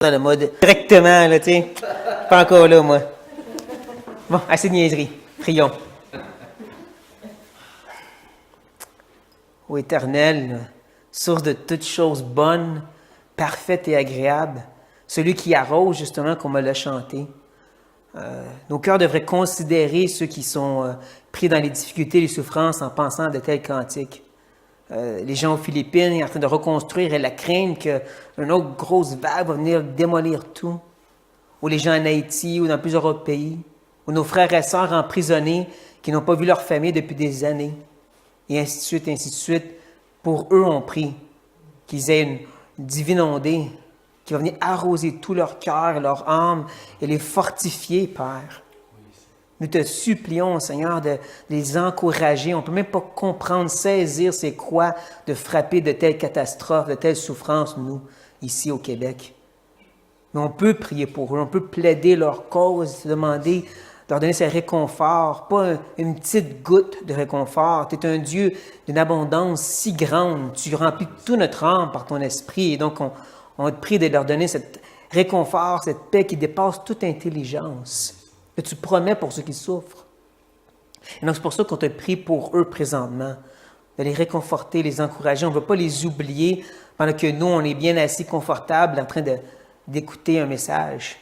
dans le mode directement, là, tu sais. Pas encore là, moi. Bon, assez de niaiserie. Prions. Ô Éternel, source de toutes choses bonnes, parfaites et agréables, celui qui arrose, justement, comme on l'a chanté. Nos cœurs devraient considérer ceux qui sont pris dans les difficultés, les souffrances, en pensant à de tels cantiques. Les gens aux Philippines, en train de reconstruire, et la crainte qu'une autre grosse vague va venir démolir tout. Ou les gens en Haïti, ou dans plusieurs autres pays. Ou nos frères et sœurs emprisonnés qui n'ont pas vu leur famille depuis des années. Et ainsi de suite, ainsi de suite. Pour eux, on prie qu'ils aient une divine ondée qui va venir arroser tout leur cœur, leur âme et les fortifier, Père. Nous te supplions, Seigneur, de les encourager. On ne peut même pas comprendre, saisir c'est quoi de frapper de telles catastrophes, de telles souffrances, nous, ici au Québec. Mais on peut prier pour eux, on peut plaider leur cause, demander, leur donner ce réconfort, pas une petite goutte de réconfort. Tu es un Dieu d'une abondance si grande, tu remplis toute notre âme par ton esprit. Et donc, on te prie de leur donner cet réconfort, cette paix qui dépasse toute intelligence, que tu promets pour ceux qui souffrent. Et donc, c'est pour ça qu'on te prie pour eux présentement, de les réconforter, les encourager. On ne veut pas les oublier pendant que nous, on est bien assis confortables en train d'écouter un message.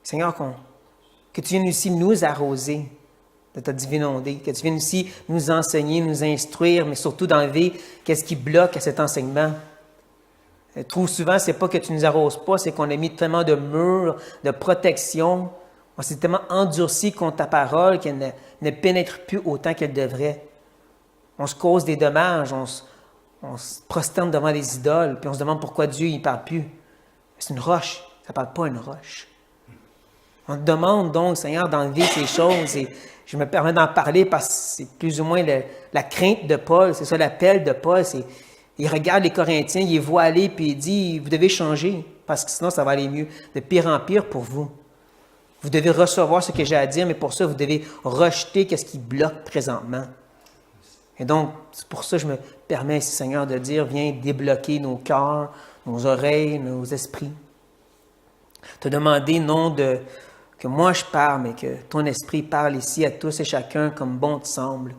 Seigneur, que tu viennes ici nous arroser de ta divine ondée, que tu viennes ici nous enseigner, nous instruire, mais surtout d'enlever qu'est-ce qui bloque à cet enseignement. Trop souvent, c'est pas que tu nous arroses pas, c'est qu'on a mis tellement de murs, de protection. On s'est tellement endurci contre ta parole qu'elle ne pénètre plus autant qu'elle devrait. On se cause des dommages, on se prosterne devant les idoles, puis on se demande pourquoi Dieu ne parle plus. C'est une roche, ça ne parle pas une roche. On te demande donc, Seigneur, d'enlever ces choses, et je me permets d'en parler parce que c'est plus ou moins la crainte de Paul, c'est ça l'appel de Paul, il regarde les Corinthiens, il les voit aller, puis il dit, vous devez changer, parce que sinon ça va aller mieux, de pire en pire pour vous. Vous devez recevoir ce que j'ai à dire, mais pour ça, vous devez rejeter ce qui bloque présentement. Et donc, c'est pour ça que je me permets ici, Seigneur, de dire, viens débloquer nos cœurs, nos oreilles, nos esprits. Te demander, non que moi je parle, mais que ton esprit parle ici à tous et chacun comme bon te semble.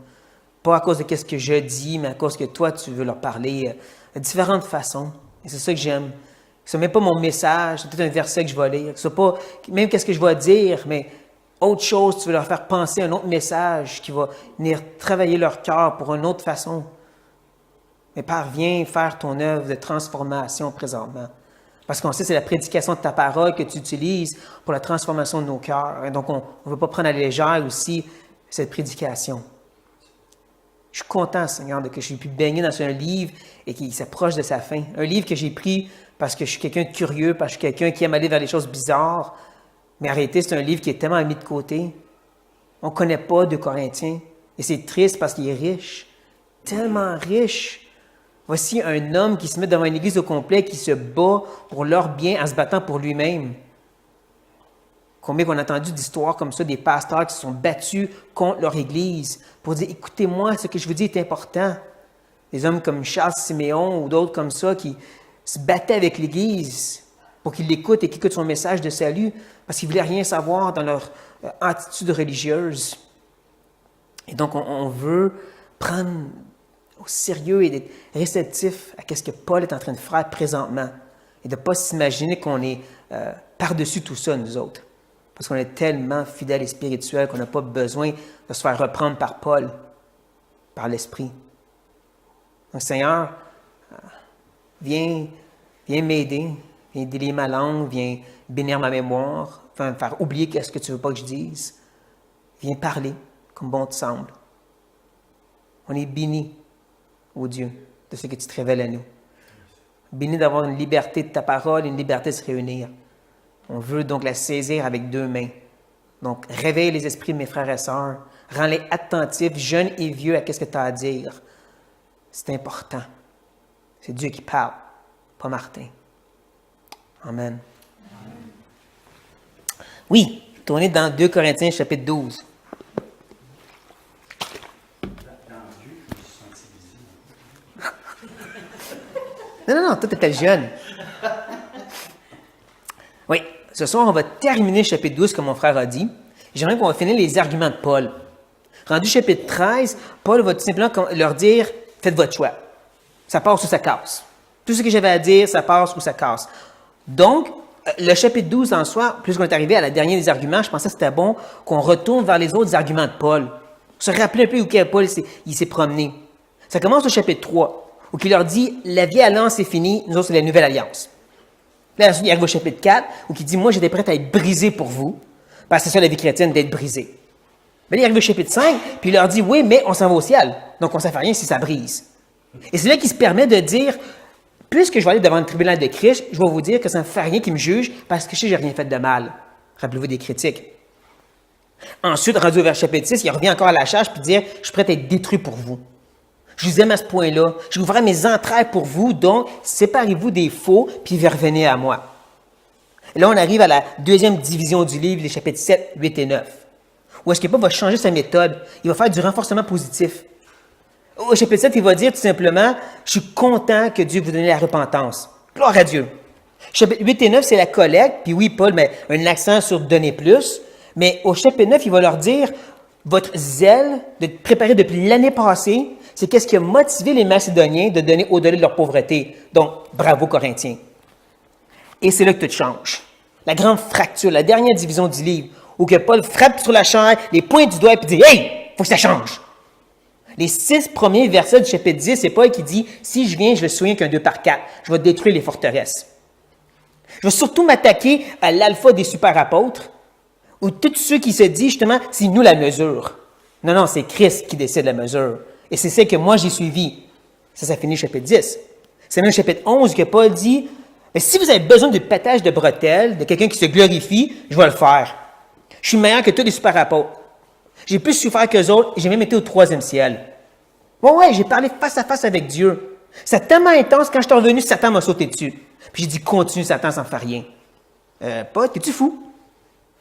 Pas à cause de ce que je dis, mais à cause que toi, tu veux leur parler de différentes façons. Et c'est ça que j'aime. Ce n'est même pas mon message, c'est peut-être un verset que je vais lire. Ce n'est pas même qu'est-ce que je vais dire, mais autre chose, tu veux leur faire penser à un autre message qui va venir travailler leur cœur pour une autre façon. Mais parviens faire ton œuvre de transformation présentement. Parce qu'on sait que c'est la prédication de ta parole que tu utilises pour la transformation de nos cœurs. Et donc, on ne veut pas prendre à la légère aussi cette prédication. Je suis content, Seigneur, que j'ai pu baigner dans un livre et qui s'approche de sa fin. Un livre que j'ai pris parce que je suis quelqu'un de curieux, parce que je suis quelqu'un qui aime aller vers les choses bizarres. Mais en réalité, c'est un livre qui est tellement mis de côté. On ne connaît pas de Corinthiens. Et c'est triste parce qu'il est riche. Tellement riche. Voici un homme qui se met devant une église au complet, qui se bat pour leur bien en se battant pour lui-même. Combien qu'on a entendu d'histoires comme ça, des pasteurs qui se sont battus contre leur église pour dire, écoutez-moi, ce que je vous dis est important. Des hommes comme Charles Siméon ou d'autres comme ça qui se battaient avec l'église pour qu'ils l'écoutent et qu'ils écoutent son message de salut parce qu'ils ne voulaient rien savoir dans leur attitude religieuse. Et donc, on veut prendre au sérieux et d'être réceptif à ce que Paul est en train de faire présentement et de ne pas s'imaginer qu'on est par-dessus tout ça, nous autres. Parce qu'on est tellement fidèles et spirituels qu'on n'a pas besoin de se faire reprendre par Paul, par l'Esprit. Donc, Seigneur, viens m'aider, viens délier ma langue, viens bénir ma mémoire, viens me faire oublier ce que tu ne veux pas que je dise. Viens parler comme bon te semble. On est bénis, ô Dieu, de ce que tu te révèles à nous. Bénis d'avoir une liberté de ta parole et une liberté de se réunir. On veut donc la saisir avec deux mains. Donc, réveille les esprits de mes frères et sœurs. Rends-les attentifs, jeunes et vieux, à ce que tu as à dire. C'est important. C'est Dieu qui parle, pas Martin. Amen. Oui, tournez dans 2 Corinthiens, chapitre 12. Non, toi, tu étais jeune. Oui, ce soir, on va terminer le chapitre 12, comme mon frère a dit. J'aimerais qu'on va finir les arguments de Paul. Rendu chapitre 13, Paul va tout simplement leur dire, faites votre choix. Ça passe ou ça casse. Tout ce que j'avais à dire, ça passe ou ça casse. Donc, le chapitre 12 en soi, plus qu'on est arrivé à la dernière des arguments, je pensais que c'était bon qu'on retourne vers les autres arguments de Paul. Se rappeler un peu où Paul il s'est promené. Ça commence au chapitre 3, où il leur dit, la vieille alliance est finie, nous autres, c'est la nouvelle alliance. Là, il arrive au chapitre 4, où il dit, moi, j'étais prêt à être brisé pour vous, parce que c'est ça la vie chrétienne, d'être brisé. Mais là, il arrive au chapitre 5, puis il leur dit, oui, mais on s'en va au ciel, donc on ne fait rien si ça brise. Et c'est là qu'il se permet de dire, puisque je vais aller devant le tribunal de Christ, je vais vous dire que ça ne fait rien qui me juge, parce que je sais que je n'ai rien fait de mal. Rappelez-vous des critiques. Ensuite, rendu vers chapitre 6, il revient encore à la charge, puis dire, je suis prêt à être détruit pour vous. Je vous aime à ce point-là. Je vous ferai mes entrailles pour vous, donc séparez-vous des faux, puis revenez à moi. Et là, on arrive à la deuxième division du livre, les chapitres 7, 8 et 9. Où est-ce que Paul va changer sa méthode? Il va faire du renforcement positif. Au chapitre 7, il va dire tout simplement, je suis content que Dieu vous donne la repentance. Gloire à Dieu. Chapitre 8 et 9, c'est la collecte, puis oui, Paul met un accent sur donner plus, mais au chapitre 9, il va leur dire, votre zèle de préparer depuis l'année passée, c'est qu'est-ce qui a motivé les Macédoniens de donner au-delà de leur pauvreté. Donc, bravo Corinthiens. Et c'est là que tout change. La grande fracture, la dernière division du livre, où que Paul frappe sur la chair, les pointe du doigt et dit « Hey, faut que ça change! » Les 6 premiers versets du chapitre 10, c'est Paul qui dit « Si je viens, je le souviens qu'un 2 par 4. Je vais détruire les forteresses. » Je vais surtout m'attaquer à l'alpha des super-apôtres, où tous ceux qui se disent justement « C'est nous la mesure. » Non, c'est Christ qui décide la mesure. Et c'est celle que moi j'ai suivie. Ça finit le chapitre 10. C'est même le chapitre 11 que Paul dit « Si vous avez besoin de pétage de bretelles, de quelqu'un qui se glorifie, je vais le faire. Je suis meilleur que tous les super-apôtres. J'ai plus souffert qu'eux autres et j'ai même été au 3e ciel. Ouais, j'ai parlé face à face avec Dieu. C'est tellement intense, quand je suis revenu, Satan m'a sauté dessus. Puis j'ai dit, continue, Satan, ça ne fait rien. Paul, es-tu fou?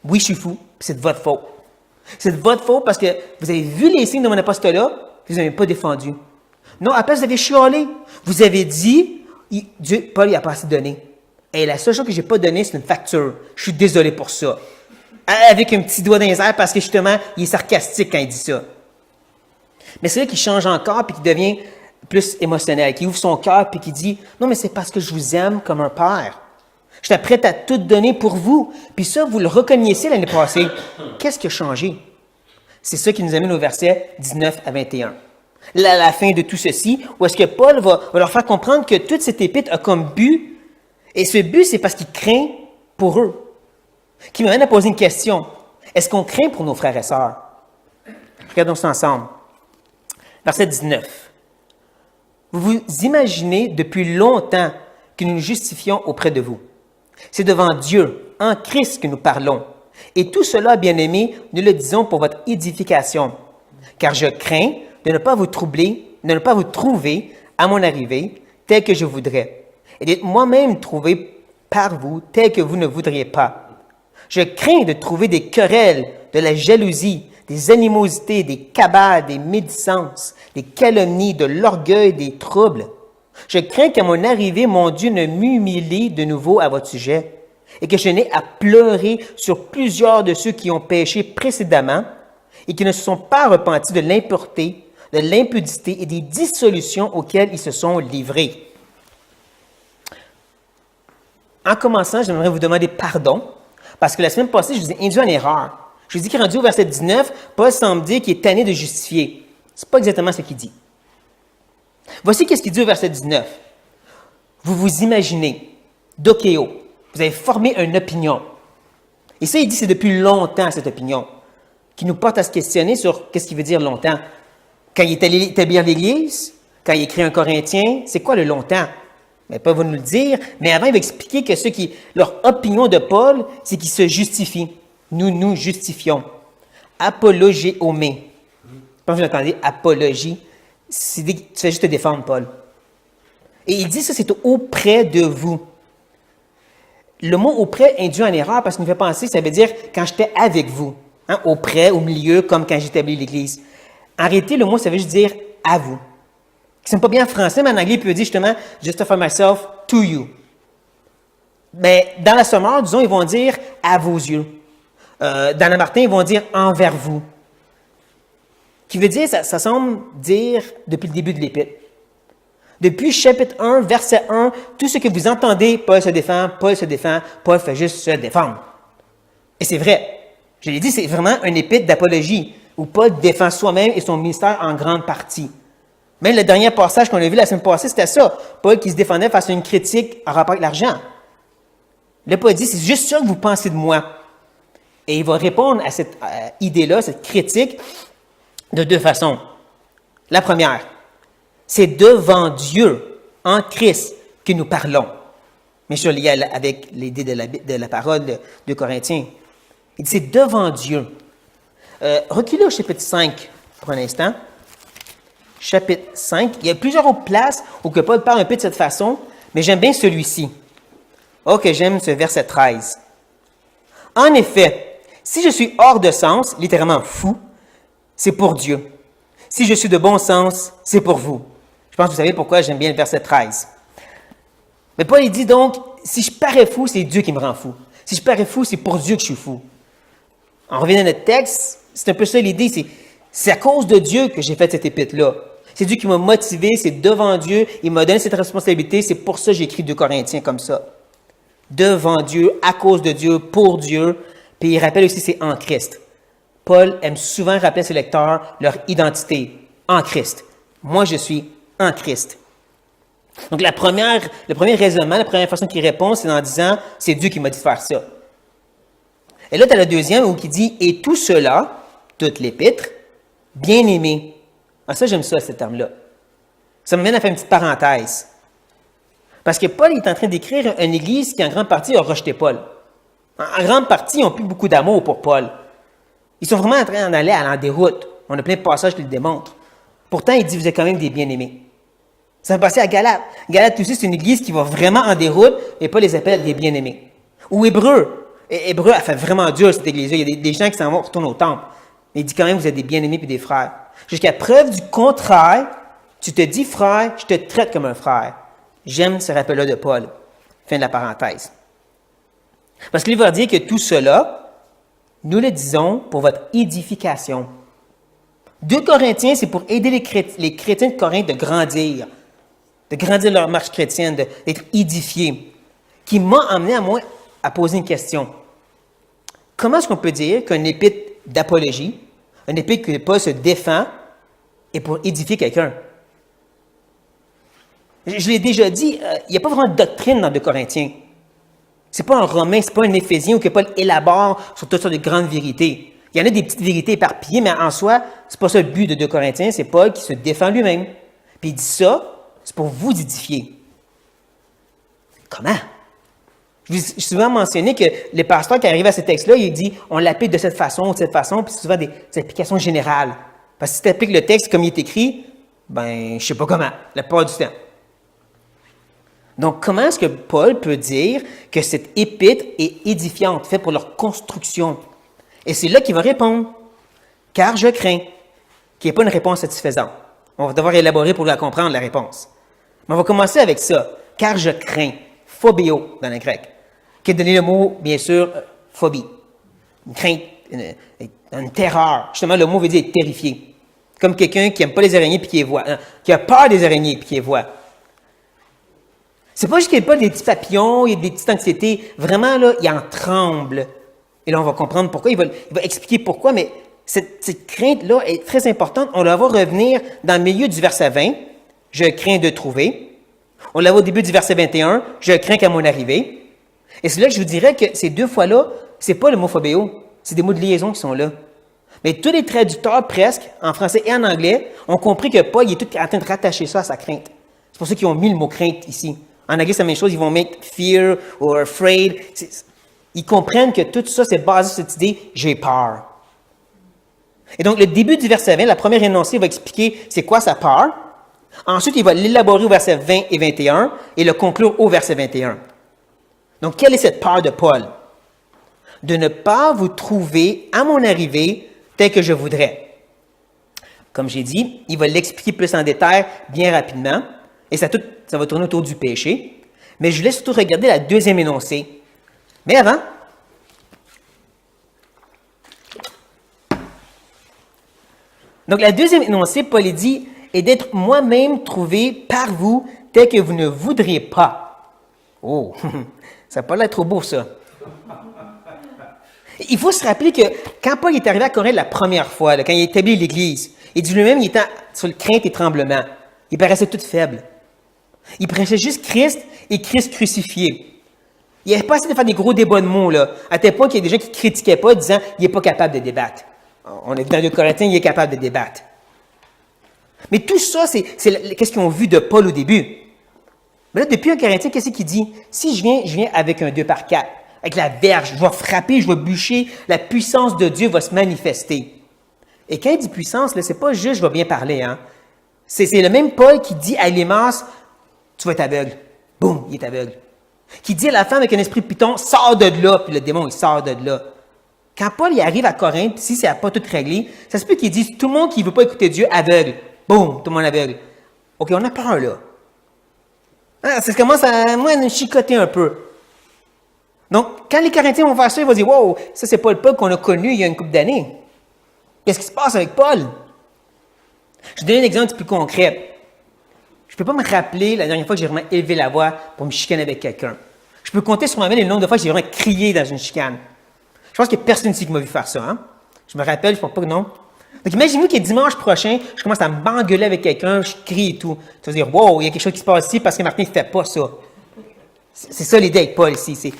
Oui, je suis fou, puis c'est de votre faute. C'est de votre faute parce que vous avez vu les signes de mon apostolat, puis vous n'avez pas défendu. Non, à place, vous avez chialé. Vous avez dit, Dieu, Paul, il n'a pas assez donné. Et la seule chose que je n'ai pas donnée, c'est une facture. Je suis désolé pour ça. Avec un petit doigt dans les airs parce que justement, il est sarcastique quand il dit ça. Mais c'est là qu'il change encore puis qu'il devient plus émotionnel, qu'il ouvre son cœur puis qu'il dit « Non, mais c'est parce que je vous aime comme un père. J'étais prêt à tout donner pour vous. » Puis ça, vous le reconnaissiez l'année passée. Qu'est-ce qui a changé? C'est ça qui nous amène au verset 19 à 21. Là, à la fin de tout ceci, où est-ce que Paul va leur faire comprendre que toute cette épître a comme but, et ce but, c'est parce qu'il craint pour eux. Qui m'amène à poser une question. Est-ce qu'on craint pour nos frères et sœurs? Regardons ça ensemble. Verset 19. Vous vous imaginez depuis longtemps que nous nous justifions auprès de vous. C'est devant Dieu, en Christ, que nous parlons. Et tout cela, bien-aimés, nous le disons pour votre édification. Car je crains de ne pas vous troubler, de ne pas vous trouver à mon arrivée tel que je voudrais, et d'être moi-même trouvé par vous tel que vous ne voudriez pas. Je crains de trouver des querelles, de la jalousie, des animosités, des cabales, des médisances, des calomnies, de l'orgueil, des troubles. Je crains qu'à mon arrivée, mon Dieu ne m'humilie de nouveau à votre sujet et que je n'ai à pleurer sur plusieurs de ceux qui ont péché précédemment et qui ne se sont pas repentis de l'impureté, de l'impudicité et des dissolutions auxquelles ils se sont livrés. En commençant, j'aimerais vous demander pardon. Parce que la semaine passée, je vous ai induit en erreur. Je vous ai dit qu'il est rendu au verset 19, Paul semble dire qu'il est tanné de justifier. Ce n'est pas exactement ce qu'il dit. Voici ce qu'il dit au verset 19. Vous vous imaginez, dokéo, vous avez formé une opinion. Et ça, il dit c'est depuis longtemps, cette opinion, qui nous porte à se questionner sur qu'est-ce qu'il veut dire longtemps. Quand il est allé établir l'Église, quand il écrit un Corinthien, c'est quoi le longtemps? Mais Paul va nous le dire, mais avant, il va expliquer que leur opinion de Paul, c'est qu'ils se justifient. Nous nous justifions. Apologéomé. Quand vous entendez apologie, tu fais juste te défendre, Paul. Et il dit ça, c'est auprès de vous. Le mot auprès induit en erreur parce qu'il nous fait penser, ça veut dire quand j'étais avec vous. Hein, auprès, au milieu, comme quand j'établis l'Église. En réalité, le mot, ça veut juste dire à vous. C'est pas bien en français, mais en anglais, il peut dire justement justify myself to you. Mais dans la Sommeur, disons, ils vont dire « à vos yeux ». Dans la Martin, ils vont dire « envers vous ». Qui veut dire, ça semble dire depuis le début de l'Épître. Depuis chapitre 1, verset 1, tout ce que vous entendez, Paul se défend, Paul fait juste se défendre. Et c'est vrai. Je l'ai dit, c'est vraiment un épître d'apologie, où Paul défend soi-même et son ministère en grande partie. Même le dernier passage qu'on a vu la semaine passée, c'était ça. Paul qui se défendait face à une critique en rapport avec l'argent. Là, Paul dit, c'est juste ça que vous pensez de moi. Et il va répondre à cette idée-là, cette critique, de deux façons. La première, c'est devant Dieu, en Christ, que nous parlons. Bien sûr, lié avec l'idée de la parole de Corinthiens. Il dit, c'est devant Dieu. Reculez au chapitre 5 pour un instant. Chapitre 5. Il y a plusieurs autres places où que Paul parle un peu de cette façon, mais j'aime bien celui-ci. Oh, que j'aime ce verset 13. En effet, si je suis hors de sens, littéralement fou, c'est pour Dieu. Si je suis de bon sens, c'est pour vous. Je pense que vous savez pourquoi j'aime bien le verset 13. Mais Paul, il dit donc, si je parais fou, c'est Dieu qui me rend fou. Si je parais fou, c'est pour Dieu que je suis fou. En revenant à notre texte, c'est un peu ça l'idée, c'est à cause de Dieu que j'ai fait cette épître-là. C'est Dieu qui m'a motivé, c'est devant Dieu, il m'a donné cette responsabilité, c'est pour ça que j'écris 2 Corinthiens comme ça. Devant Dieu, à cause de Dieu, pour Dieu, puis il rappelle aussi c'est en Christ. Paul aime souvent rappeler à ses lecteurs leur identité en Christ. Moi, je suis en Christ. Donc, le premier raisonnement, la première façon qu'il répond, c'est en disant, c'est Dieu qui m'a dit de faire ça. Et là, tu as le deuxième où il dit, et tout cela, toute l'épître, bien aimé. Ah, ça, j'aime ça, ce terme-là. Ça me mène à faire une petite parenthèse. Parce que Paul est en train d'écrire une église qui, en grande partie, a rejeté Paul. En grande partie, ils n'ont plus beaucoup d'amour pour Paul. Ils sont vraiment en train d'en aller à la déroute. On a plein de passages qui le démontrent. Pourtant, il dit, vous êtes quand même des bien-aimés. Ça va passer à Galates. Galates aussi, c'est une église qui va vraiment en déroute et Paul les appelle des bien-aimés. Ou Hébreux. Hébreux a fait vraiment dur cette église-là. Il y a des gens qui s'en vont retourner au temple. Mais il dit quand même, vous êtes des bien-aimés puis des frères. Jusqu'à preuve du contraire, tu te dis frère, je te traite comme un frère. J'aime ce rappel-là de Paul. Fin de la parenthèse. Parce qu'il va dire que tout cela, nous le disons pour votre édification. 2 Corinthiens, c'est pour aider les chrétiens de Corinthe de grandir leur marche chrétienne, d'être édifiés, qui m'a amené à moi à poser une question. Comment est-ce qu'on peut dire qu'un épître d'apologie, un épître que Paul se défend, est pour édifier quelqu'un? Je l'ai déjà dit, il n'y a pas vraiment de doctrine dans 2 Corinthiens. C'est pas un Romain, c'est pas un Éphésien où que Paul élabore sur toutes sortes de grandes vérités. Il y en a des petites vérités éparpillées, mais en soi, c'est pas ça le but de 2 Corinthiens, c'est Paul qui se défend lui-même. Puis il dit ça, c'est pour vous édifier. Comment? J'ai souvent mentionné que les pasteurs qui arrivent à ce texte-là, ils disent on l'applique de cette façon ou de cette façon, puis c'est souvent des applications générales. Parce que si tu appliques le texte comme il est écrit, ben, je sais pas comment, la plupart du temps. Donc, comment est-ce que Paul peut dire que cette épître est édifiante, faite pour leur construction? Et c'est là qu'il va répondre. Car je crains qu'il n'y ait pas une réponse satisfaisante. On va devoir élaborer pour la comprendre, la réponse. Mais on va commencer avec ça. Car je crains. Phobéo dans le grec. Qui est donné le mot, bien sûr, phobie. Une crainte, une terreur. Justement, le mot veut dire terrifié. Comme quelqu'un qui n'aime pas les araignées puis qui les voit. Qui a peur des araignées puis qui les voit. C'est pas juste qu'il n'y a pas des petits papillons, il y a des petites anxiétés. Vraiment, là, il en tremble. Et là, on va comprendre pourquoi. Il va expliquer pourquoi, mais cette crainte-là est très importante. On la va revenir dans le milieu du verset 20. Je crains de trouver. On la voit au début du verset 21. Je crains qu'à mon arrivée. Et c'est là que je vous dirais que ces deux fois-là, c'est pas le mot phobéo. C'est des mots de liaison qui sont là. Mais tous les traducteurs, presque, en français et en anglais, ont compris que Paul il est tout en train de rattacher ça à sa crainte. C'est pour ça qu'ils ont mis le mot crainte ici. En anglais, c'est la même chose. Ils vont mettre fear ou afraid. Ils comprennent que tout ça, c'est basé sur cette idée « j'ai peur ». Et donc, le début du verset 20, la première énoncée va expliquer c'est quoi sa peur. Ensuite, il va l'élaborer au verset 20 et 21 et le conclure au verset 21. Donc, quelle est cette peur de Paul? De ne pas vous trouver à mon arrivée tel que je voudrais. Comme j'ai dit, il va l'expliquer plus en détail bien rapidement. Et ça va tourner autour du péché. Mais je voulais surtout regarder la deuxième énoncé. Mais avant, donc la deuxième énoncé, Paul dit, est d'être moi-même trouvé par vous tel que vous ne voudriez pas. Oh, ça n'a pas l'air trop beau, ça. Il faut se rappeler que quand Paul est arrivé à Corinthe la première fois, là, quand il a établi l'Église, il dit lui-même, il était sur le crainte et tremblement. Il paraissait tout faible. Il prêchait juste Christ et Christ crucifié. Il n'avait pas essayé de faire des gros débats de mots, là, à tel point qu'il y a des gens qui ne critiquaient pas, disant il n'est pas capable de débattre. On a vu dans 2 Corinthiens, il est capable de débattre. Mais tout ça, c'est qu'est-ce qu'ils ont vu de Paul au début. Mais là, depuis 1 Corinthiens, qu'est-ce qu'il dit? Si je viens avec un 2 par 4, avec la verge, je vais frapper, je vais bûcher, la puissance de Dieu va se manifester. Et quand il dit puissance, là, c'est pas juste je vais bien parler, hein. C'est le même Paul qui dit à Élémas, tu vas être aveugle. Boum, il est aveugle. Qui dit à la femme avec un esprit de python, sors de là, puis le démon, il sort de là. Quand Paul il arrive à Corinthe, si ça n'a pas tout réglé, ça se peut qu'il dise tout le monde qui ne veut pas écouter Dieu, aveugle. Boum, tout le monde aveugle. OK, on a peur là. Ah, ça commence à nous chicoter un peu. Donc, quand les Corinthiens vont faire ça, ils vont dire, wow, ça c'est pas le Paul qu'on a connu il y a une couple d'années. Qu'est-ce qui se passe avec Paul? Je vais donner un exemple un petit peu concret. Je ne peux pas me rappeler la dernière fois que j'ai vraiment élevé la voix pour me chicaner avec quelqu'un. Je peux compter sur moi-même le nombre de fois que j'ai vraiment crié dans une chicane. Je pense qu'il n'y a personne ici qui m'a vu faire ça. Hein? Je me rappelle, je ne pense pas que non. Donc, imaginez-vous que dimanche prochain, je commence à m'engueuler avec quelqu'un, je crie et tout. Tu vas dire, wow, il y a quelque chose qui se passe ici parce que Martin ne fait pas ça. C'est ça l'idée avec Paul ici.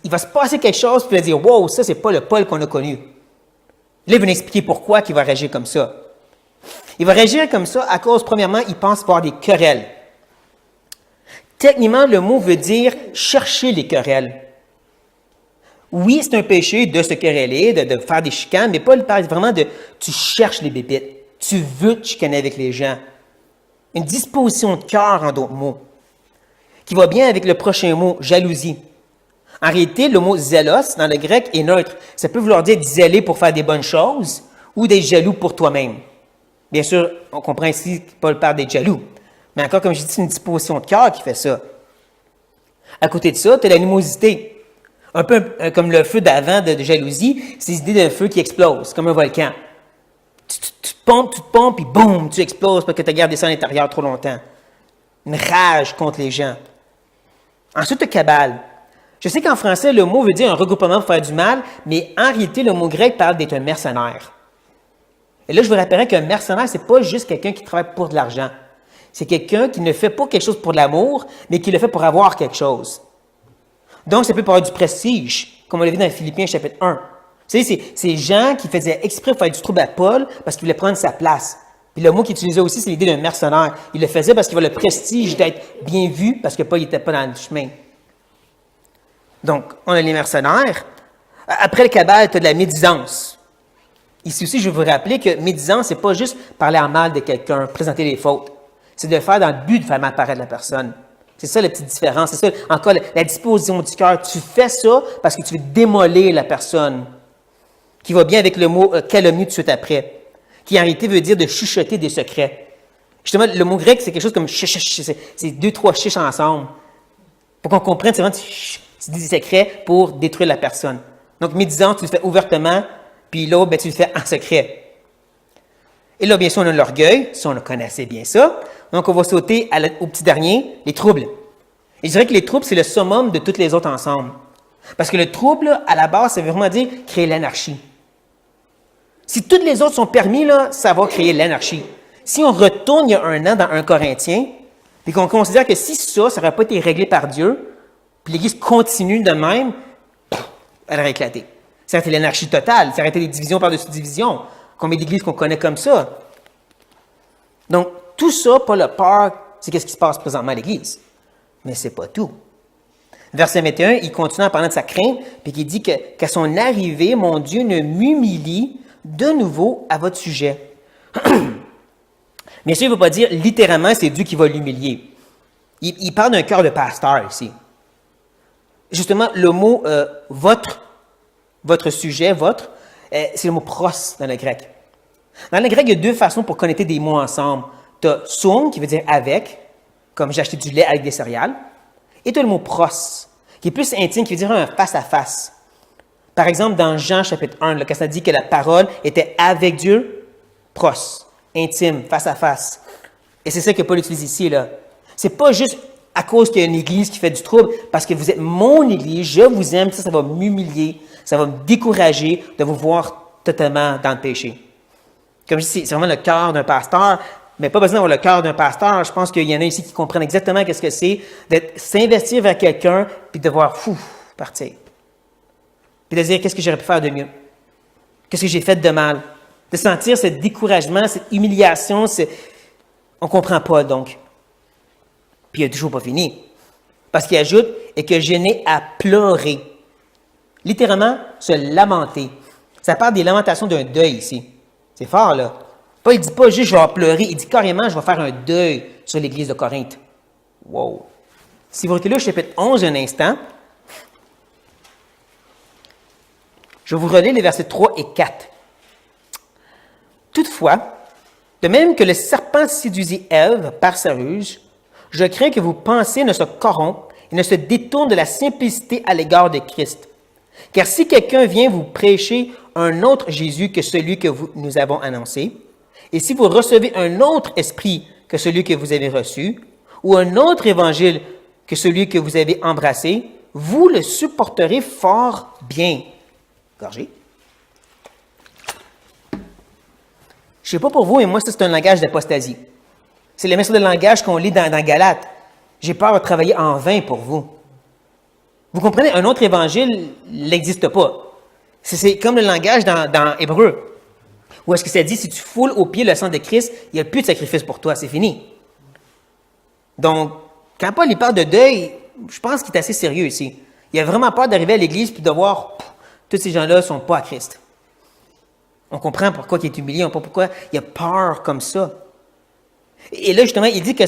Il va se passer quelque chose, puis il va dire, wow, ça, c'est pas le Paul qu'on a connu. Là, il va nous expliquer pourquoi il va réagir comme ça. Il va réagir comme ça à cause, premièrement, il pense avoir des querelles. Techniquement, le mot veut dire chercher les querelles. Oui, c'est un péché de se quereller, de faire des chicanes, mais Paul parle vraiment de tu cherches les bébites, tu veux te chicaner avec les gens. Une disposition de cœur, en d'autres mots, qui va bien avec le prochain mot, jalousie. En réalité, le mot zélos, dans le grec, est neutre. Ça peut vouloir dire zéler pour faire des bonnes choses ou d'être jaloux pour toi-même. Bien sûr, on comprend ici que Paul parle d'être jaloux. Mais encore, comme je dis, c'est une disposition de cœur qui fait ça. À côté de ça, tu as l'animosité. Un peu comme le feu d'avant de jalousie, c'est l'idée d'un feu qui explose, comme un volcan. Tu te pompes, puis boum, tu exploses parce que tu as gardé ça à l'intérieur trop longtemps. Une rage contre les gens. Ensuite, tu as cabale. Je sais qu'en français, le mot veut dire un regroupement pour faire du mal, mais en réalité, le mot grec parle d'être un mercenaire. Et là, je vous rappellerai qu'un mercenaire, c'est pas juste quelqu'un qui travaille pour de l'argent. C'est quelqu'un qui ne fait pas quelque chose pour de l'amour, mais qui le fait pour avoir quelque chose. Donc, ça peut avoir du prestige, comme on l'a vu dans Philippiens chapitre 1. Vous savez, c'est ces gens qui faisaient exprès pour faire du trouble à Paul parce qu'ils voulaient prendre sa place. Puis le mot qu'il utilisait aussi, c'est l'idée d'un mercenaire. Il le faisait parce qu'il avait le prestige d'être bien vu parce que Paul n'était pas dans le chemin. Donc, on a les mercenaires. Après le cabal, tu as de la médisance. Ici aussi, je veux vous rappeler que médisance, c'est pas juste parler en mal de quelqu'un, présenter les fautes. C'est de le faire dans le but de faire mal paraître la personne. C'est ça la petite différence. C'est ça, encore, la disposition du cœur. Tu fais ça parce que tu veux démolir la personne. Qui va bien avec le mot calomnie tout de suite après. Qui en réalité veut dire de chuchoter des secrets. Justement, le mot grec, c'est quelque chose comme c'est 2, 3 chiches ensemble. Pour qu'on comprenne, c'est vraiment c'est des secrets pour détruire la personne. Donc, médisance, tu le fais ouvertement, puis l'autre, ben, tu le fais en secret. Et là, bien sûr, on a l'orgueil. Ça, on connaît assez bien ça. Donc, on va sauter au petit dernier, les troubles. Et je dirais que les troubles, c'est le summum de toutes les autres ensemble. Parce que le trouble, là, à la base, ça veut vraiment dire créer l'anarchie. Si toutes les autres sont permis, là, ça va créer l'anarchie. Si on retourne il y a 1 an dans 1 Corinthien, puis qu'on considère que si ça n'aurait pas été réglé par Dieu, puis l'Église continue de même, elle aurait éclaté. Ça aurait été l'anarchie totale, ça aurait été des divisions par-dessus divisions. Combien d'églises qu'on connaît comme ça? Donc, tout ça, Paul a peur, c'est qu'est-ce qui se passe présentement à l'Église. Mais c'est pas tout. Verset 21, il continue en parlant de sa crainte, puis il dit qu'à son arrivée, mon Dieu ne m'humilie de nouveau à votre sujet. Bien sûr, il ne va pas dire littéralement c'est Dieu qui va l'humilier. Il parle d'un cœur de pasteur ici. Justement, le mot votre sujet, c'est le mot pros dans le grec. Dans le grec, il y a 2 façons pour connecter des mots ensemble. Tu as soum, qui veut dire avec, comme j'ai acheté du lait avec des céréales. Et tu as le mot pros, qui est plus intime, qui veut dire un face-à-face. Par exemple, dans Jean chapitre 1, là, quand ça dit que la parole était avec Dieu, pros, intime, face-à-face. Et c'est ça que Paul utilise ici, là. C'est pas juste à cause qu'il y a une église qui fait du trouble, parce que vous êtes mon église, je vous aime, ça va m'humilier, ça va me décourager de vous voir totalement dans le péché. Comme je dis, c'est vraiment le cœur d'un pasteur, mais pas besoin d'avoir le cœur d'un pasteur. Je pense qu'il y en a ici qui comprennent exactement qu'est-ce que c'est d'être s'investir vers quelqu'un, puis de voir, partir. Puis de dire, qu'est-ce que j'aurais pu faire de mieux? Qu'est-ce que j'ai fait de mal? De sentir ce découragement, cette humiliation, on ne comprend pas, donc. Puis il n'a toujours pas fini. Parce qu'il ajoute, et que je n'ai à pleurer. Littéralement, se lamenter. Ça parle des lamentations d'un deuil ici. C'est fort, là. Paul ne dit pas juste je vais pleurer, il dit carrément je vais faire un deuil sur l'église de Corinthe. Wow! Si vous reculez au chapitre 11 un instant, je vais vous relire les versets 3 et 4. Toutefois, de même que le serpent séduisit Ève par sa ruse, je crains que vos pensées ne se corrompent et ne se détournent de la simplicité à l'égard de Christ. Car si quelqu'un vient vous prêcher un autre Jésus que celui que nous avons annoncé, et si vous recevez un autre esprit que celui que vous avez reçu, ou un autre évangile que celui que vous avez embrassé, vous le supporterez fort bien. Gorgée. Je ne sais pas pour vous, mais moi, ça, c'est un langage d'apostasie. C'est le même sorte de langage qu'on lit dans Galates. J'ai peur de travailler en vain pour vous. Vous comprenez, un autre évangile n'existe pas. C'est comme le langage dans Hébreu. Où est-ce que ça dit, si tu foules aux pieds le sang de Christ, il n'y a plus de sacrifice pour toi, c'est fini. Donc, quand Paul il parle de deuil, je pense qu'il est assez sérieux ici. Il a vraiment peur d'arriver à l'église et de voir, tous ces gens-là ne sont pas à Christ. On comprend pourquoi il est humilié, on comprend pourquoi il a peur comme ça. Et là, justement, il dit que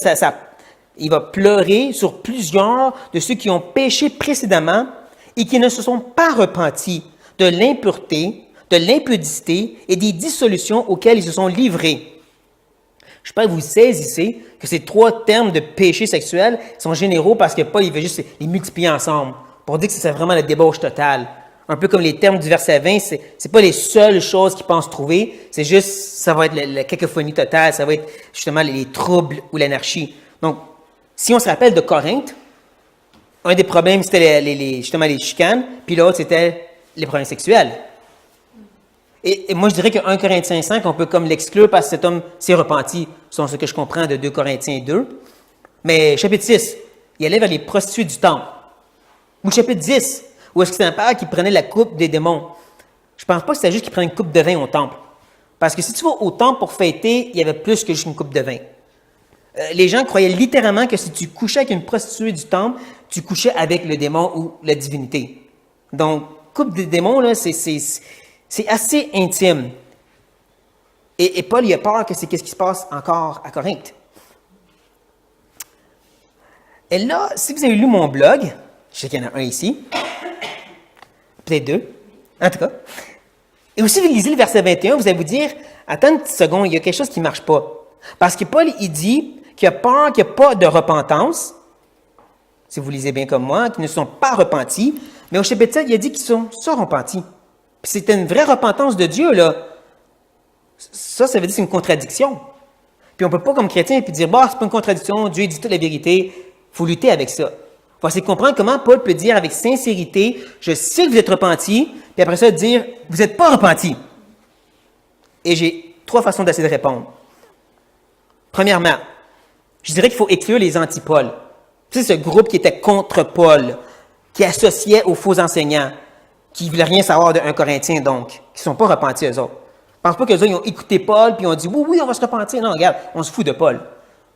il va pleurer sur plusieurs de ceux qui ont péché précédemment et qui ne se sont pas repentis de l'impureté, de l'impudicité et des dissolutions auxquelles ils se sont livrés. Je pense que vous saisissez que ces trois termes de péché sexuel sont généraux parce que Paul il veut juste les multiplier ensemble pour dire que c'est vraiment la débauche totale. Un peu comme les termes du verset 20, c'est pas les seules choses qu'ils pensent trouver, c'est juste, ça va être la cacophonie totale, ça va être justement les troubles ou l'anarchie. Donc, si on se rappelle de Corinthe, un des problèmes, c'était justement les chicanes, puis l'autre, c'était les problèmes sexuels. Et moi, je dirais que 1 Corinthiens 5, on peut comme l'exclure parce que cet homme s'est repenti, selon ce que je comprends de 2 Corinthiens 2. Mais chapitre 6, il allait vers les prostituées du temple. Ou chapitre 10, où est-ce que c'est un père qui prenait la coupe des démons. Je pense pas que c'était juste qu'il prenait une coupe de vin au temple. Parce que si tu vas au temple pour fêter, il y avait plus que juste une coupe de vin. Les gens croyaient littéralement que si tu couchais avec une prostituée du temple, tu couchais avec le démon ou la divinité. Donc, coupe des démons, là, c'est assez intime. Et Paul, il a peur que c'est ce qui se passe encore à Corinthe. Et là, si vous avez lu mon blog, je sais qu'il y en a un ici, peut-être deux, en tout cas. Et aussi, vous lisez le verset 21, vous allez vous dire, attends une petite seconde, il y a quelque chose qui ne marche pas. Parce que Paul, il dit qu'il a peur qu'il n'y ait pas de repentance, si vous lisez bien comme moi, qu'ils ne sont pas repentis, mais au chapitre 7, il a dit qu'ils sont repentis. Puis c'était une vraie repentance de Dieu, là. Ça veut dire que c'est une contradiction. Puis on ne peut pas, comme chrétien, puis dire, c'est pas une contradiction, Dieu dit toute la vérité. Il faut lutter avec ça. Il faut essayer de comprendre comment Paul peut dire avec sincérité, je sais que vous êtes repentis, puis après ça, dire, vous n'êtes pas repentis. Et j'ai trois façons d'essayer de répondre. Premièrement, je dirais qu'il faut exclure les anti-Paul. Tu sais, ce groupe qui était contre Paul, qui associait aux faux enseignants, qui ne voulaient rien savoir de 1 Corinthien, donc, qui ne sont pas repentis eux autres. Je ne pense pas qu'eux autres, ils ont écouté Paul, puis ils ont dit, oui, on va se repentir. Non, regarde, on se fout de Paul.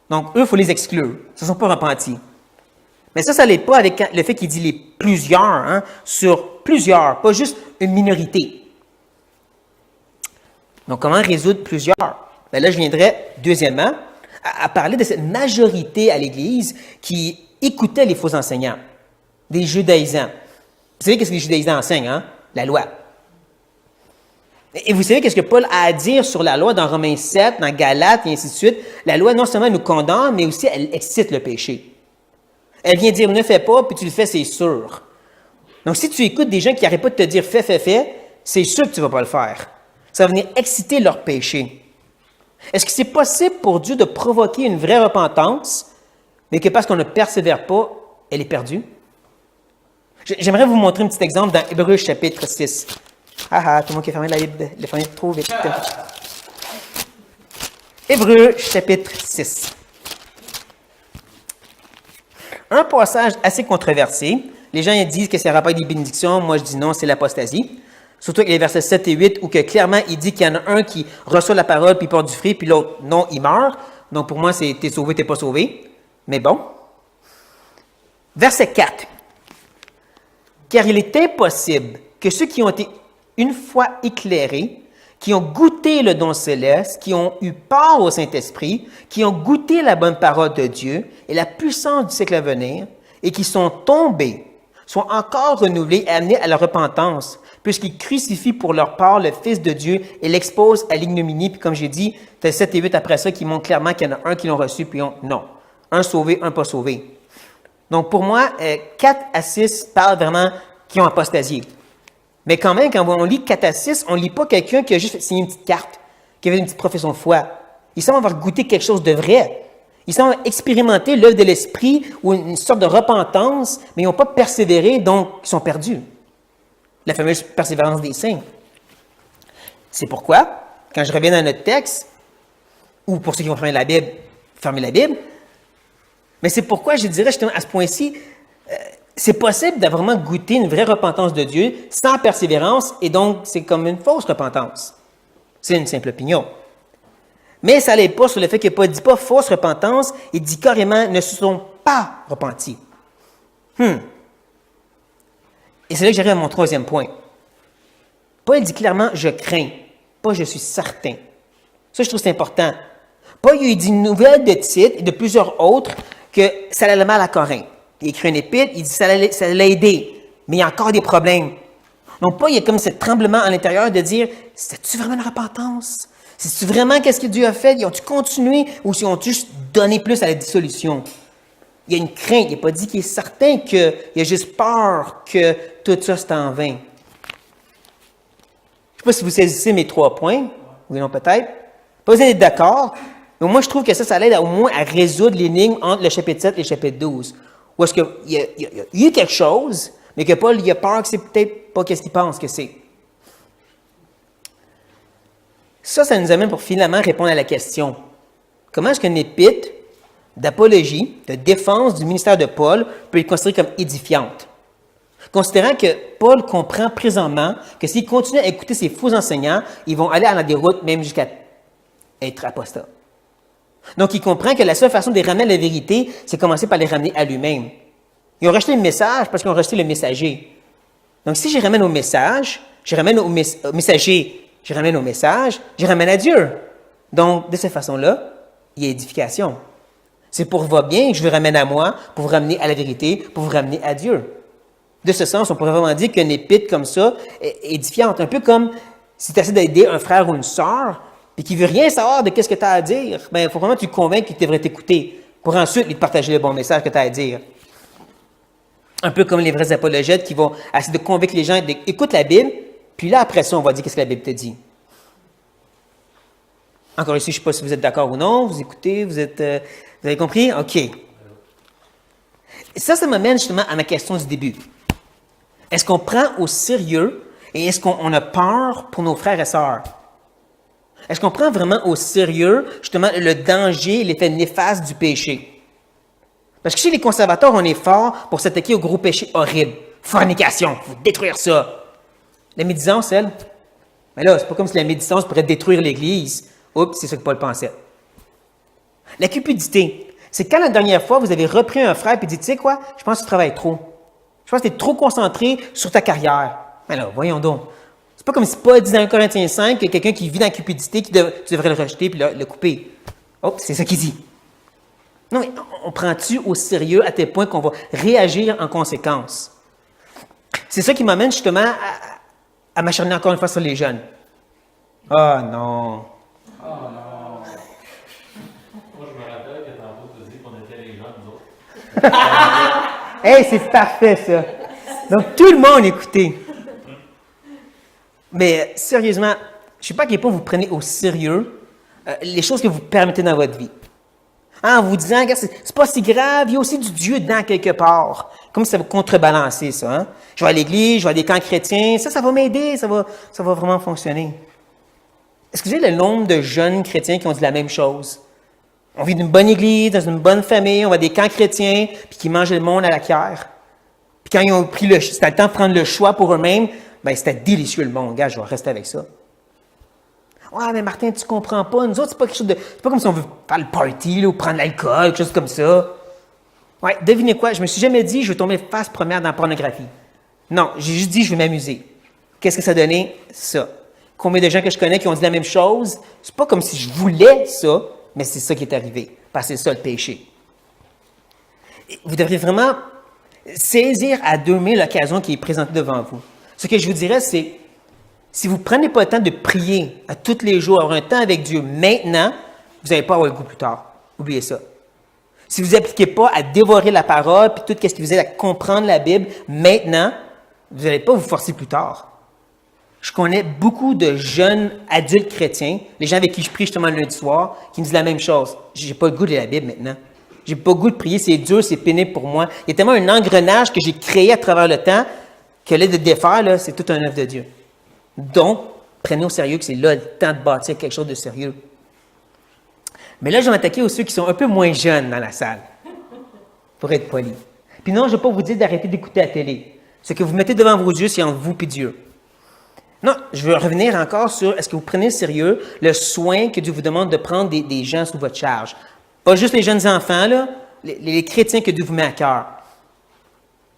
Donc, eux, il faut les exclure. Ils ne sont pas repentis. Mais ça n'allait pas avec le fait qu'il dit les plusieurs, sur plusieurs, pas juste une minorité. Donc, comment résoudre plusieurs? Bien là, je viendrais, deuxièmement, à parler de cette majorité à l'Église qui écoutait les faux enseignants, des judaïsants. Vous savez qu'est-ce que les judaïsants enseignent, La loi. Et vous savez qu'est-ce que Paul a à dire sur la loi dans Romains 7, dans Galates et ainsi de suite? La loi, non seulement nous condamne, mais aussi elle excite le péché. Elle vient dire ne fais pas, puis tu le fais, c'est sûr. Donc, si tu écoutes des gens qui n'arrêtent pas de te dire fais, c'est sûr que tu ne vas pas le faire. Ça va venir exciter leur péché. Est-ce que c'est possible pour Dieu de provoquer une vraie repentance, mais que parce qu'on ne persévère pas, elle est perdue? J'aimerais vous montrer un petit exemple dans Hébreux chapitre 6. Ah, tout le monde qui a fermé la Bible, le fermé trop vite. Hébreux chapitre 6. Un passage assez controversé. Les gens ils disent que c'est un rapport des bénédictions. Moi, je dis non, c'est l'apostasie. Surtout avec les versets 7 et 8, où que clairement, il dit qu'il y en a un qui reçoit la parole puis porte du fruit, puis l'autre, non, il meurt. Donc, pour moi, c'est t'es sauvé, t'es pas sauvé. Mais bon. Verset 4. Car il est impossible que ceux qui ont été une fois éclairés, qui ont goûté le don céleste, qui ont eu part au Saint-Esprit, qui ont goûté la bonne parole de Dieu et la puissance du siècle à venir, et qui sont tombés, soient encore renouvelés et amenés à la repentance, puisqu'ils crucifient pour leur part le Fils de Dieu et l'exposent à l'ignominie. Puis comme j'ai dit, c'est 7 et 8 après ça qui montrent clairement qu'il y en a un qui l'ont reçu, puis non. Un sauvé, un pas sauvé. Donc pour moi, 4 à 6 parlent vraiment qui ont apostasié. Mais quand même, quand on lit 4 à 6, on ne lit pas quelqu'un qui a juste signé une petite carte, qui avait une petite profession de foi. Ils semblent avoir goûté quelque chose de vrai. Ils semblent expérimenter l'œuvre de l'Esprit ou une sorte de repentance, mais ils n'ont pas persévéré, donc ils sont perdus. La fameuse persévérance des saints. C'est pourquoi, quand je reviens dans notre texte, ou pour ceux qui vont fermer la Bible, mais c'est pourquoi je dirais justement à ce point-ci, c'est possible de vraiment goûter une vraie repentance de Dieu sans persévérance, et donc c'est comme une fausse repentance. C'est une simple opinion. Mais ça n'allait pas sur le fait qu'il ne dit pas fausse repentance, il dit carrément ne se sont pas repentis. Et c'est là que j'arrive à mon troisième point. Paul dit clairement je crains, pas je suis certain. Ça, je trouve que c'est important. Paul il dit une nouvelle de Tite et de plusieurs autres que ça allait mal à Corinthe. Il écrit une épître, il dit ça l'a aidé, mais il y a encore des problèmes. Donc, Paul, il y a comme ce tremblement à l'intérieur de dire c'est-tu vraiment une repentance? C'est-tu vraiment qu'est-ce que Dieu a fait? Ils ont-tu continué ou ils ont juste donné plus à la dissolution? Il y a une crainte, il n'a pas dit qu'il est certain qu'il y a juste peur que tout ça c'est en vain. Je ne sais pas si vous saisissez mes 3 points, oui, non, peut-être. Pas besoin d'être d'accord, mais moi, je trouve que ça l'aide au moins à résoudre l'énigme entre le chapitre 7 et le chapitre 12. Où est-ce qu'il y a eu quelque chose, mais que Paul il a peur que c'est peut-être pas ce qu'il pense que c'est. Ça nous amène pour finalement répondre à la question. Comment est-ce qu'une épître d'apologie, de défense du ministère de Paul peut être considérée comme édifiante? Considérant que Paul comprend présentement que s'il continue à écouter ces faux enseignants, ils vont aller à la déroute même jusqu'à être apostats. Donc, il comprend que la seule façon de les ramener à la vérité, c'est commencer par les ramener à lui-même. Ils ont rejeté le message parce qu'ils ont rejeté le messager. Donc, si je ramène au message, je ramène au messager, je ramène au message, je ramène à Dieu. Donc, de cette façon-là, il y a édification. C'est pour vous bien que je vous ramène à moi, pour vous ramener à la vérité, pour vous ramener à Dieu. De ce sens, on pourrait vraiment dire qu'une épître comme ça est édifiante. Un peu comme si tu essaies d'aider un frère ou une sœur, puis qui ne veut rien savoir de ce que tu as à dire, bien, il faut vraiment que tu le convainques qu'il devrait t'écouter pour ensuite lui partager le bon message que tu as à dire. Un peu comme les vrais apologètes qui vont essayer de convaincre les gens d'écouter la Bible, puis là, après ça, on va dire qu'est-ce que la Bible te dit. Encore ici, je ne sais pas si vous êtes d'accord ou non, vous écoutez, vous avez compris? OK. Et ça m'amène justement à ma question du début. Est-ce qu'on prend au sérieux et est-ce qu'on a peur pour nos frères et sœurs? Est-ce qu'on prend vraiment au sérieux, justement, le danger, l'effet néfaste du péché? Parce que chez les conservateurs, on est fort pour s'attaquer au gros péché horrible. Fornication, il faut détruire ça. La médisance, elle, mais là, c'est pas comme si la médisance pourrait détruire l'Église. Oups, c'est ça que Paul pensait. La cupidité, c'est quand la dernière fois vous avez repris un frère et dit, tu sais quoi, je pense que tu travailles trop. Je pense que tu es trop concentré sur ta carrière. Mais là, voyons donc. C'est pas comme si Paul dit dans 1 Corinthiens 5 que quelqu'un qui vit dans la cupidité, tu devrais le rejeter et le couper. Oh, c'est ça qu'il dit. Non, mais on prend-tu au sérieux à tel point qu'on va réagir en conséquence? C'est ça qui m'amène justement à m'acharner encore une fois sur les jeunes. Ah non. Ah non. Moi, je me rappelle que tantôt, tu dis qu'on était les gens, nous autres. Hey, c'est parfait, ça. Donc, tout le monde écoutez. Mais sérieusement, je ne sais pas à quel point vous prenez au sérieux les choses que vous permettez dans votre vie. En vous disant, regarde, c'est pas si grave, il y a aussi du Dieu dedans quelque part. Comme si ça va contrebalancer ça. Hein? Je vais à l'église, je vais à des camps chrétiens, ça va m'aider, ça va vraiment fonctionner. Est-ce que vous savez le nombre de jeunes chrétiens qui ont dit la même chose? On vit d'une bonne église, dans une bonne famille, on va à des camps chrétiens, puis qui mangeaient le monde à la cuillère. Puis quand ils ont pris c'était le temps de prendre le choix pour eux-mêmes, ben c'était délicieux le monde. Gars, je vais rester avec ça. Ouais, mais Martin, tu comprends pas. Nous autres, c'est pas quelque chose de. C'est pas comme si on veut faire le party, là, ou prendre l'alcool, quelque chose comme ça. Ouais, devinez quoi? Je me suis jamais dit, je vais tomber face première dans la pornographie. Non, j'ai juste dit, je vais m'amuser. Qu'est-ce que ça a donné? Ça. Combien de gens que je connais qui ont dit la même chose? C'est pas comme si je voulais ça, mais c'est ça qui est arrivé. Parce que c'est ça le péché. Vous devriez vraiment saisir à deux mains l'occasion qui est présentée devant vous. Ce que je vous dirais, c'est, si vous ne prenez pas le temps de prier à tous les jours, avoir un temps avec Dieu maintenant, vous n'allez pas avoir le goût plus tard. Oubliez ça. Si vous n'appliquez pas à dévorer la parole, puis tout ce qui vous aide à comprendre la Bible maintenant, vous n'allez pas vous forcer plus tard. Je connais beaucoup de jeunes adultes chrétiens, les gens avec qui je prie justement le lundi soir, qui me disent la même chose. J'ai pas le goût de lire la Bible maintenant. J'ai pas le goût de prier, c'est dur, c'est pénible pour moi. Il y a tellement un engrenage que j'ai créé à travers le temps que là, de défaire, là, c'est tout un œuvre de Dieu. Donc, prenez au sérieux que c'est là le temps de bâtir quelque chose de sérieux. Mais là, je vais m'attaquer aux ceux qui sont un peu moins jeunes dans la salle, pour être poli. Puis non, je ne vais pas vous dire d'arrêter d'écouter la télé. Ce que vous mettez devant vos yeux, c'est entre vous et Dieu. Non, je veux revenir encore sur est-ce que vous prenez au sérieux le soin que Dieu vous demande de prendre des gens sous votre charge. Pas juste les jeunes enfants, là, les chrétiens que Dieu vous met à cœur.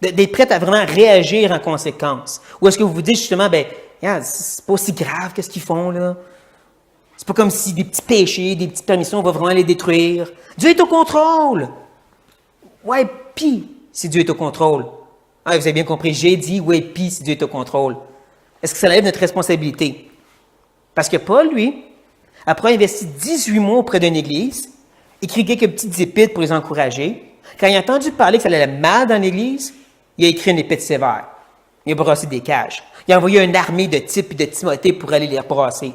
D'être prêts à vraiment réagir en conséquence. Ou est-ce que vous vous dites justement, ben, regarde, c'est pas aussi grave que ce qu'ils font, là. C'est pas comme si des petits péchés, des petites permissions, on va vraiment les détruire. Dieu est au contrôle. Ouais, pis, si Dieu est au contrôle. Ah, vous avez bien compris, j'ai dit, ouais, pis, si Dieu est au contrôle. Est-ce que ça lève notre responsabilité? Parce que Paul, lui, après avoir investi 18 mois auprès d'une église, écrit quelques petites épîtres pour les encourager. Quand il a entendu parler que ça allait mal dans l'église, il a écrit une épître sévère. Il a brassé des cages. Il a envoyé une armée de Type et de Timothée pour aller les brasser.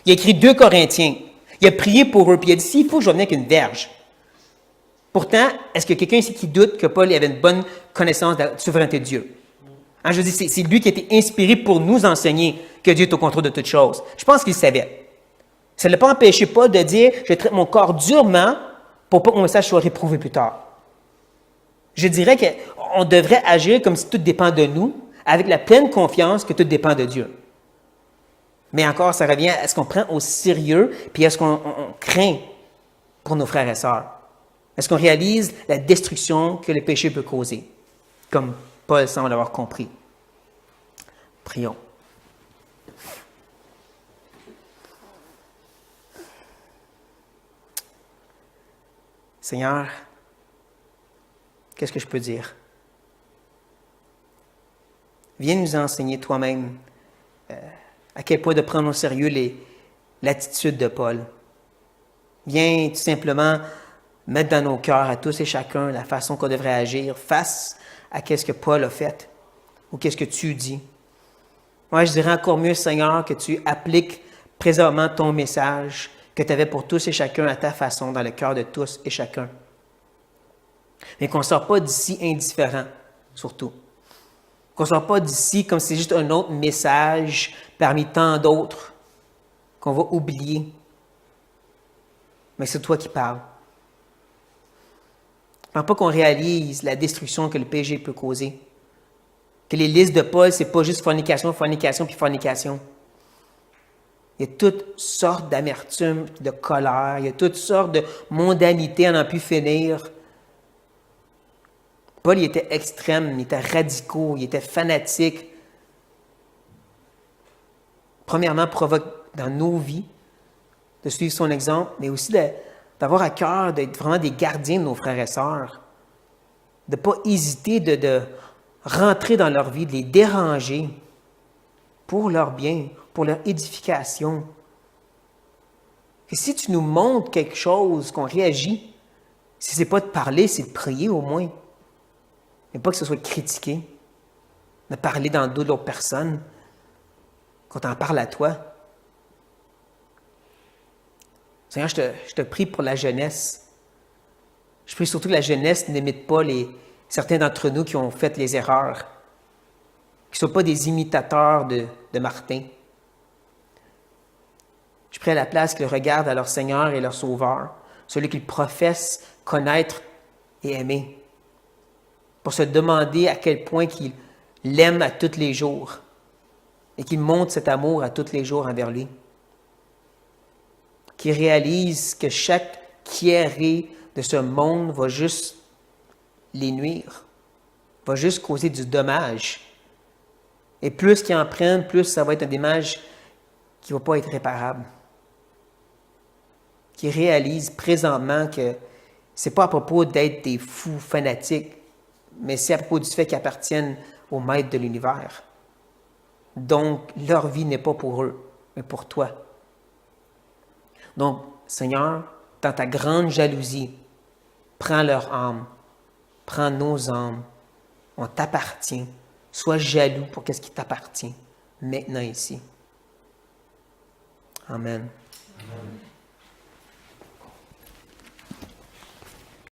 Il a écrit 2 Corinthiens. Il a prié pour eux, puis il a dit, s'il faut, je vais venir avec une verge. Pourtant, est-ce qu'il y a quelqu'un ici qui doute que Paul avait une bonne connaissance de la souveraineté de Dieu? Hein, je dis, c'est lui qui a été inspiré pour nous enseigner que Dieu est au contrôle de toutes choses. Je pense qu'il savait. Ça ne l'a pas empêché Paul de dire, je traite mon corps durement pour pas que mon message soit réprouvé plus tard. Je dirais qu'on devrait agir comme si tout dépend de nous, avec la pleine confiance que tout dépend de Dieu. Mais encore, ça revient à ce qu'on prend au sérieux, puis est-ce qu'on craint pour nos frères et sœurs? Est-ce qu'on réalise la destruction que le péché peut causer? Comme Paul semble l'avoir compris. Prions. Seigneur, qu'est-ce que je peux dire? Viens nous enseigner toi-même à quel point de prendre au sérieux l'attitude de Paul. Viens tout simplement mettre dans nos cœurs à tous et chacun la façon qu'on devrait agir face à qu'est-ce que Paul a fait ou qu'est-ce que tu dis. Moi, je dirais encore mieux, Seigneur, que tu appliques présentement ton message que tu avais pour tous et chacun à ta façon dans le cœur de tous et chacun. Mais qu'on ne sort pas d'ici indifférent, surtout. Qu'on ne sort pas d'ici comme si c'est juste un autre message parmi tant d'autres qu'on va oublier. Mais c'est toi qui parles. Je ne pense pas qu'on réalise la destruction que le péché peut causer. Que les listes de Paul, ce n'est pas juste fornication, fornication, puis fornication. Il y a toutes sortes d'amertume, de colère, il y a toutes sortes de mondanité à n'en plus finir. Paul, il était extrême, il était radical, il était fanatique. Premièrement, provoque dans nos vies de suivre son exemple, mais aussi d'avoir à cœur d'être vraiment des gardiens de nos frères et sœurs. De ne pas hésiter de rentrer dans leur vie, de les déranger pour leur bien, pour leur édification. Et si tu nous montres quelque chose, qu'on réagit, si ce n'est pas de parler, c'est de prier au moins. mais pas que ce soit critiqué, de parler dans le dos de l'autre personne, qu'on t'en parle à toi. Seigneur, je te prie pour la jeunesse. Je prie surtout que la jeunesse n'imite pas certains d'entre nous qui ont fait les erreurs, qui ne soient pas des imitateurs de Martin. Je prie à la place qu'ils regardent à leur Seigneur et leur Sauveur, celui qu'ils professent connaître et aimer, pour se demander à quel point qu'ils l'aiment à tous les jours et qu'ils montrent cet amour à tous les jours envers lui. Qu'ils réalisent que chaque quiéré de ce monde va juste les nuire, va juste causer du dommage. Et plus qu'ils en prennent, plus ça va être un dommage qui ne va pas être réparable. Qu'ils réalisent présentement que ce n'est pas à propos d'être des fous fanatiques, mais c'est à propos du fait qu'ils appartiennent au maître de l'univers. Donc, leur vie n'est pas pour eux, mais pour toi. Donc, Seigneur, dans ta grande jalousie, prends leur âme, prends nos âmes, on t'appartient. Sois jaloux pour ce qui t'appartient, maintenant ici. Amen. Amen.